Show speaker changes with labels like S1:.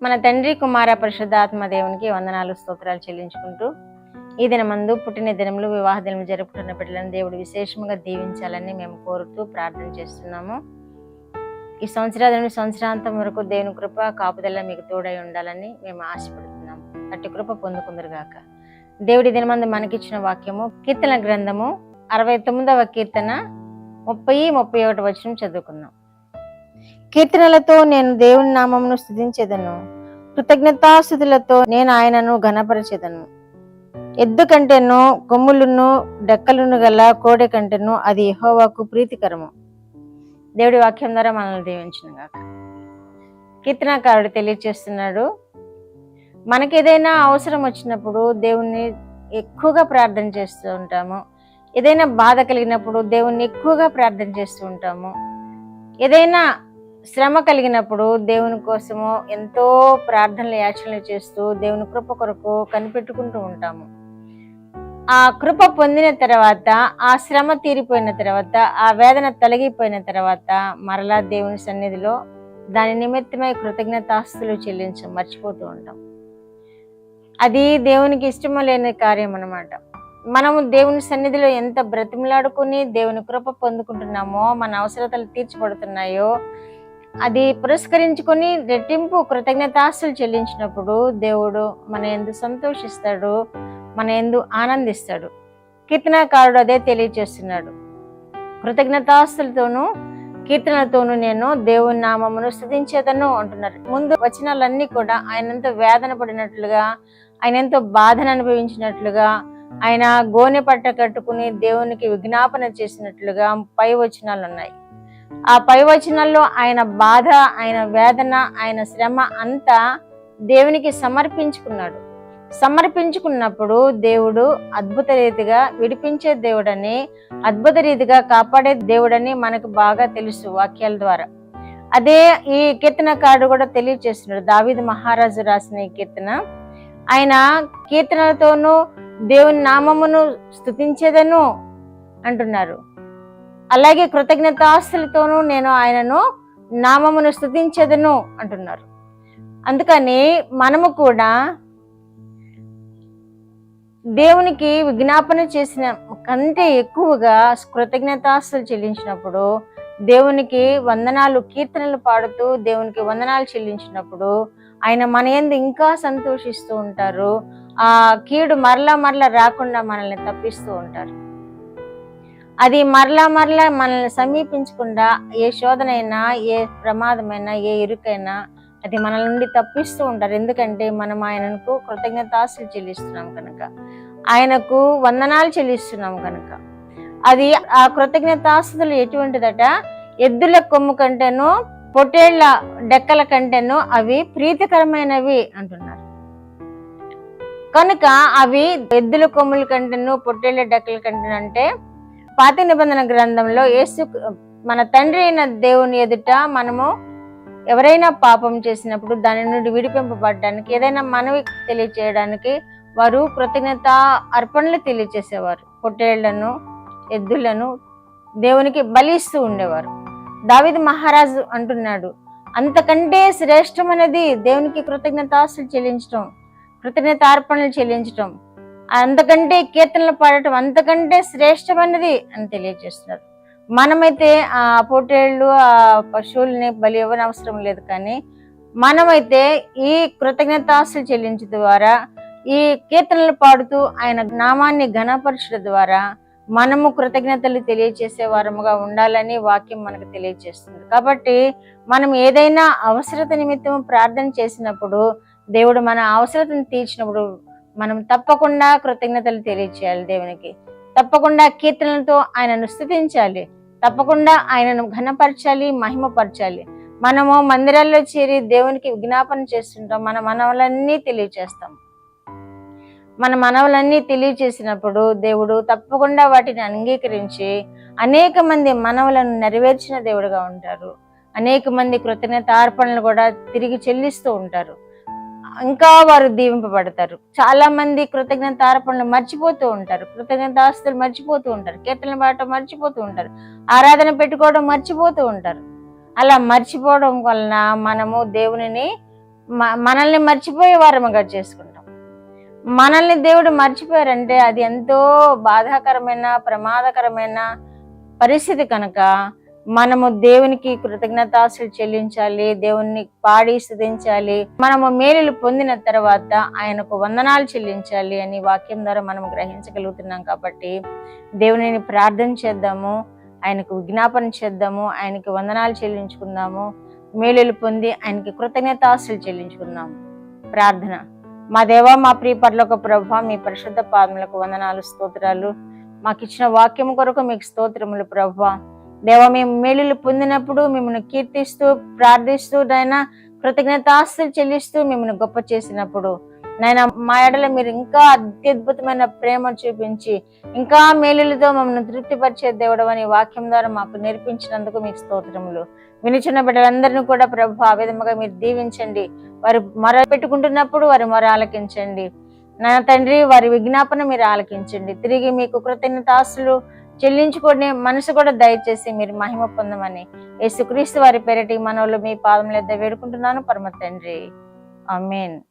S1: మన తండ్రి కుమార పరిశుద్ధాత్మ దేవునికి వందనాలు స్తోత్రాలు చెల్లించుకుంటూ ఈ దినమందు పుట్టిన దినములు వివాహ దినములు జరుపుతున్న బిడ్డలను దేవుడు విశేషంగా దీవించాలని మేము కోరుతూ ప్రార్థన చేస్తున్నాము. ఈ సంవత్సరాంతం వరకు దేవుని కృప కాపుదల మీకు తోడై ఉండాలని మేము ఆశపడుతున్నాము. అట్టి కృప పొందుకుందరుగాక. దేవుడి దినమందు మనకిచ్చిన వాక్యము కీర్తన గ్రంథము 69వ కీర్తన 30-31 వచనం చదువుకున్నాం. కీర్తనలతో నేను దేవుని నామమును స్తుతించెదను, కృతజ్ఞతాస్తుతులతో నేను ఆయనను ఘనపరచెదను. ఎద్దు కంటెను కొమ్ములను డెక్కలను గల కోడె కంటెను అది యెహోవాకు ప్రీతికరము. దేవుడి వాక్యం ద్వారా మనల్ని దీవించును గాక. కీర్తనకారుడు తెలియచేస్తున్నాడు, మనకి ఏదైనా అవసరం వచ్చినప్పుడు దేవుణ్ణి ఎక్కువగా ప్రార్థన చేస్తూ ఉంటాము. ఏదైనా బాధ కలిగినప్పుడు దేవుణ్ణి ఎక్కువగా ప్రార్థన చేస్తూ ఉంటాము. ఏదైనా శ్రమ కలిగినప్పుడు దేవుని కోసము ఎంతో ప్రార్థనలు యాచనలు చేస్తూ దేవుని కృప కొరకు కనిపెట్టుకుంటూ ఉంటాము. ఆ కృప పొందిన తర్వాత, ఆ శ్రమ తీరిపోయిన తర్వాత, ఆ వేదన తొలగిపోయిన తర్వాత మరలా దేవుని సన్నిధిలో దాని నిమిత్తమై కృతజ్ఞతాస్తులు మర్చిపోతూ ఉంటాం. అది దేవునికి ఇష్టము లేని కార్యం అన్నమాట. మనము దేవుని సన్నిధిలో ఎంత బ్రతిమలాడుకుని దేవుని కృప పొందుకుంటున్నామో, మన అవసరతలు తీర్చబడుతున్నాయో అది పురస్కరించుకొని రెట్టింపు కృతజ్ఞతాస్తులు చెల్లించినప్పుడు దేవుడు మన యందు సంతోషిస్తాడు, మన యందు ఆనందిస్తాడు. కీర్తనకారుడు అదే తెలియచేస్తున్నాడు. కృతజ్ఞతాస్తులతోనూ కీర్తనలతోనూ నేను దేవుని నామమును స్తుతించేదను అంటున్నారు. ముందు వచనాలన్నీ కూడా ఆయన ఎంతో వేదన పడినట్లుగా, ఆయన ఎంతో బాధను అనుభవించినట్లుగా, ఆయన గోనె పట్ట కట్టుకుని దేవునికి విజ్ఞాపన చేసినట్లుగా పై వచనాలు ఉన్నాయి. ఆ పై వచనాల్లో ఆయన బాధ, ఆయన వేదన, ఆయన శ్రమ అంతా దేవునికి సమర్పించుకున్నప్పుడు దేవుడు అద్భుత రీతిగా విడిపించే దేవుడని, అద్భుత రీతిగా కాపాడే దేవుడని మనకు బాగా తెలుసు వాక్యాల ద్వారా. అదే ఈ కీర్తనకారుడు కూడా తెలియచేస్తున్నాడు. దావీదు మహారాజు రాసిన ఈ కీర్తన, ఆయన కీర్తనలతోనూ దేవుని నామమును స్తుతించేదను అంటున్నారు. అలాగే కృతజ్ఞతాస్తులతోనూ నేను ఆయనను నామమును స్తుతించేదను అంటున్నారు. అందుకని మనము కూడా దేవునికి విజ్ఞాపన చేసిన కంటే ఎక్కువగా కృతజ్ఞతాస్తులు చెల్లించినప్పుడు, దేవునికి వందనాలు కీర్తనలు పాడుతూ దేవునికి వందనాలు చెల్లించినప్పుడు ఆయన మన యందు ఇంకా సంతోషిస్తూ ఉంటారు. ఆ కీడు మరలా రాకుండా మనల్ని తప్పిస్తూ ఉంటారు. అది మరలా మనల్ని సమీపించకుండా ఏ శోధనైనా, ఏ ప్రమాదమైనా, ఏ ఇరుకైనా అది మన నుండి తప్పిస్తూ ఉంటారు. ఎందుకంటే మనం ఆయనకు కృతజ్ఞతాస్తులు చెల్లిస్తున్నాం కనుక, ఆయనకు వందనాలు చెల్లిస్తున్నాం కనుక. అది ఆ కృతజ్ఞతాస్తులు ఎటువంటిదట, ఎద్దుల కొమ్ము కంటేను పొట్టేళ్ల డెక్కల కంటేను అవి ప్రీతికరమైనవి అంటున్నారు. కనుక అవి ఎద్దుల కొమ్ముల కంటేను పొట్టేళ్ల డెక్కల కంటేను అంటే పాత నిబంధన గ్రంథంలో యేసు మన తండ్రి అయిన దేవుని ఎదుట మనము ఎవరైనా పాపం చేసినప్పుడు దాని నుండి విడిపింపబడడానికి, ఏదైనా మనవి తెలియచేయడానికి వారు కృతజ్ఞత అర్పణలు తెలియచేసేవారు. పొట్టేళ్లను, ఎద్దులను దేవునికి బలిస్తూ ఉండేవారు. దావీదు మహారాజు అంటున్నాడు, అంతకంటే శ్రేష్టమైనది దేవునికి కృతజ్ఞతాస్తులు చెల్లించడం, కృతజ్ఞతార్పణలు చెల్లించడం, అంతకంటే కీర్తనలు పాడటం అంతకంటే శ్రేష్టమైనది అని తెలియజేస్తున్నారు. మనమైతే ఆ పొట్టేళ్ళు, ఆ పశువుల్ని బలి ఇవ్వనవసరం లేదు. కానీ మనమైతే ఈ కృతజ్ఞతాస్తులు చెల్లించడం ద్వారా, ఈ కీర్తనలు పాడుతూ ఆయన నామాన్ని ఘనపరచడం ద్వారా మనము కృతజ్ఞతలు తెలియచేసే వారముగా ఉండాలని వాక్యం మనకు తెలియజేస్తుంది. కాబట్టి మనం ఏదైనా అవసరత నిమిత్తం ప్రార్థన చేసినప్పుడు, దేవుడు మన అవసరతను తీర్చినప్పుడు మనం తప్పకుండా కృతజ్ఞతలు తెలియచేయాలి. దేవునికి తప్పకుండా కీర్తనలతో ఆయనను స్తుతించాలి, తప్పకుండా ఆయనను ఘనపరచాలి, మహిమపరచాలి. మనము మందిరాల్లో చేరి దేవునికి విజ్ఞాపన చేస్తుంటాం, మన మనవులన్నీ తెలియచేసినప్పుడు దేవుడు తప్పకుండా వాటిని అంగీకరించి అనేక మంది మనవులను నెరవేర్చిన దేవుడుగా ఉంటారు. అనేక మంది కృతజ్ఞతార్పణలు కూడా తిరిగి చెల్లిస్తూ ఉంటారు. ఇంకా వారు దీవింపబడతారు. చాలా మంది కృతజ్ఞతార్పణలు మర్చిపోతూ ఉంటారు, కృతజ్ఞతాస్తులు మర్చిపోతూ ఉంటారు, కీర్తనలు పాడటం మర్చిపోతూ ఉంటారు, ఆరాధన పెట్టుకోవడం మర్చిపోతూ ఉంటారు. అలా మర్చిపోవడం వలన మనము దేవునిని మనల్ని మర్చిపోయే వారముగా చేసుకుంటాం. మనల్ని దేవుడు మర్చిపోయారంటే అది ఎంతో బాధాకరమైన ప్రమాదకరమైన పరిస్థితి కనుక మనము దేవునికి కృతజ్ఞతాస్తులు చెల్లించాలి, దేవుణ్ణి పాడి స్తుతించాలి. మనము మేలులు పొందిన తర్వాత ఆయనకు వందనాలు చెల్లించాలి అని వాక్యం ద్వారా మనం గ్రహించగలుగుతున్నాం. కాబట్టి దేవునిని ప్రార్థన చేద్దాము, ఆయనకు విజ్ఞాపన చేద్దాము, ఆయనకి వందనాలు చెల్లించుకుందాము, మేలులు పొంది ఆయనకి కృతజ్ఞతాస్తులు చెల్లించుకుందాము. ప్రార్థన. మా దేవా, మా ప్రియ పరలోక ప్రభువా, మీ పరిశుద్ధ పాదములకు వందనాలు, స్తోత్రాలు. మాకు ఇచ్చిన వాక్యం కొరకు మీకు స్తోత్రములు ప్రభువా. దేవా, మేము మేలులు పొందినప్పుడు మిమ్మల్ని కీర్తిస్తూ ప్రార్థిస్తూ నాయన కృతజ్ఞతాస్తులు చెల్లిస్తూ మిమ్మల్ని గొప్ప చేసినప్పుడు నాయన మా ఎడల మీరు ఇంకా అత్యద్భుతమైన ప్రేమ చూపించి ఇంకా మేలులతో మమ్మల్ని తృప్తిపరిచే దేవుడు అని వాక్యం ద్వారా మాకు నేర్పించినందుకు మీకు స్తోత్రములు. వినిచిన బిడ్డలందరినీ కూడా ప్రభు ఆ విధముగా మీరు దీవించండి. వారు మొర పెట్టుకుంటున్నప్పుడు వారి మొర ఆలకించండి నా తండ్రి. వారి విజ్ఞాపన మీరు ఆలకించండి. తిరిగి మీకు కృతజ్ఞతాస్తులు చెల్లించుకునే మనసు కూడా దయచేసి మీరు మహిమ పొందమని యేసుక్రీస్తు వారి పేరటి మనవులు మీ పాదముల యొద్ద వేడుకుంటున్నాను పరమ తండ్రి. ఆమేన్.